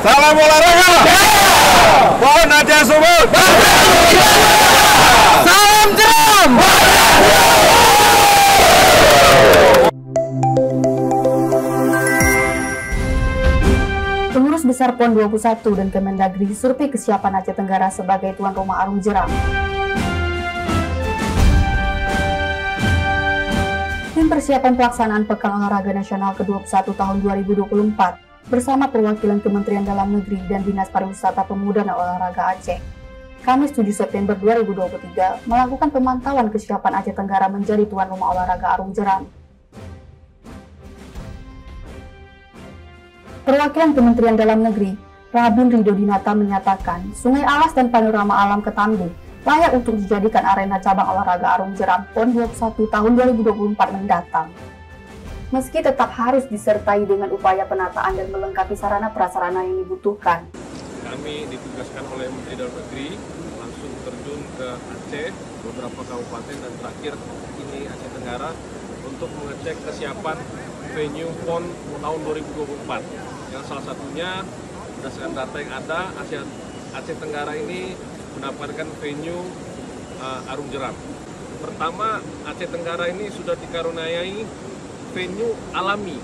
Salam olahraga. Pon Aceh Sumut. Salam jeram. Pengurus Besar PON 21 dan Kemendagri survei kesiapan Aceh Tenggara sebagai tuan rumah Arung Jeram. Tim persiapan pelaksanaan Pekan Olahraga Nasional ke-21 tahun 2024 bersama perwakilan Kementerian Dalam Negeri dan Dinas Pariwisata Pemuda dan Olahraga Aceh, Kamis 7 September 2023 melakukan pemantauan kesiapan Aceh Tenggara menjadi tuan rumah olahraga Arung Jeram. Perwakilan Kementerian Dalam Negeri, Rabin Ridho Dinata menyatakan, Sungai Alas dan panorama alam Ketambu layak untuk dijadikan arena cabang olahraga Arung Jeram PON 21 tahun 2024 mendatang. Meski tetap harus disertai dengan upaya penataan dan melengkapi sarana prasarana yang dibutuhkan. Kami ditugaskan oleh Menteri Dalam Negeri langsung terjun ke Aceh, beberapa kabupaten dan terakhir ini Aceh Tenggara untuk mengecek kesiapan venue PON tahun 2024. Yang salah satunya berdasarkan data yang ada, Aceh Tenggara ini mendapatkan venue Arung Jeram. Pertama, Aceh Tenggara ini sudah dikaruniai venue alami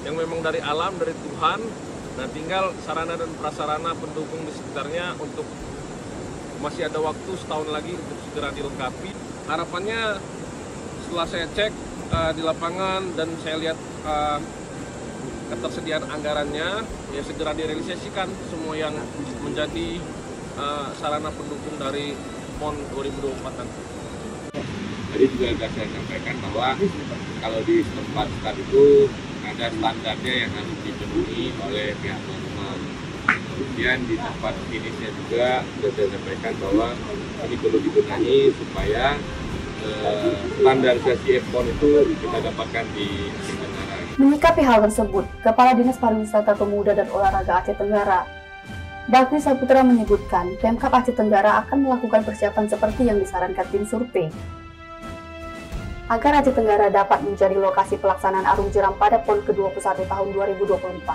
yang memang dari alam, dari Tuhan. Nah, tinggal sarana dan prasarana pendukung di sekitarnya untuk masih ada waktu setahun lagi untuk segera dilengkapi. Harapannya setelah saya cek di lapangan dan saya lihat ketersediaan anggarannya, ya segera direalisasikan semua yang menjadi sarana pendukung dari PON 2024 nanti. Tadi juga sudah saya sampaikan bahwa kalau di tempat itu ada standarnya yang harus dipenuhi oleh pihak rumah. Kemudian di tempat finishnya juga sudah saya sampaikan bahwa ini perlu dibenahi supaya standarisasi PON itu kita dapatkan di Aceh Tenggara. Menyikapi hal tersebut, Kepala Dinas Pariwisata Pemuda dan Olahraga Aceh Tenggara, Bakri Saputra menyebutkan Pemkab Aceh Tenggara akan melakukan persiapan seperti yang disarankan tim survei agar Aceh Tenggara dapat menjadi lokasi pelaksanaan Arung Jeram pada PON ke-21 tahun 2024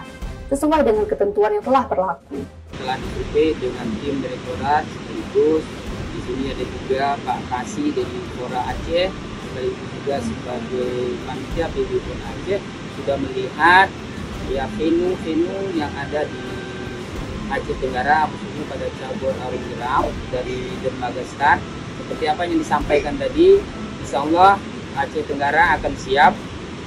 sesuai dengan ketentuan yang telah berlaku. Telah disurvei dengan tim direktorat sekaligus di sini ada juga Pak Kasih dari Fora Aceh sekaligus juga sebagai panitia PB PON Aceh sudah melihat ya venue yang ada di Aceh Tenggara khususnya pada cabur Arung Jeram dari Dermaga Start. Seperti apa yang disampaikan tadi, insya Allah Aceh Tenggara akan siap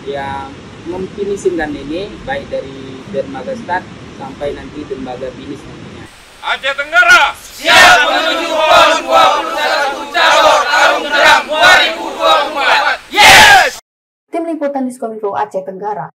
yang memfinishingkan ini baik dari Dermaga Start sampai nanti Dermaga finish nantinya. Aceh Tenggara siap menuju PON 21 cabur Arung Jeram 2024. Yes! Tim Liputan Diskominfo Aceh Tenggara.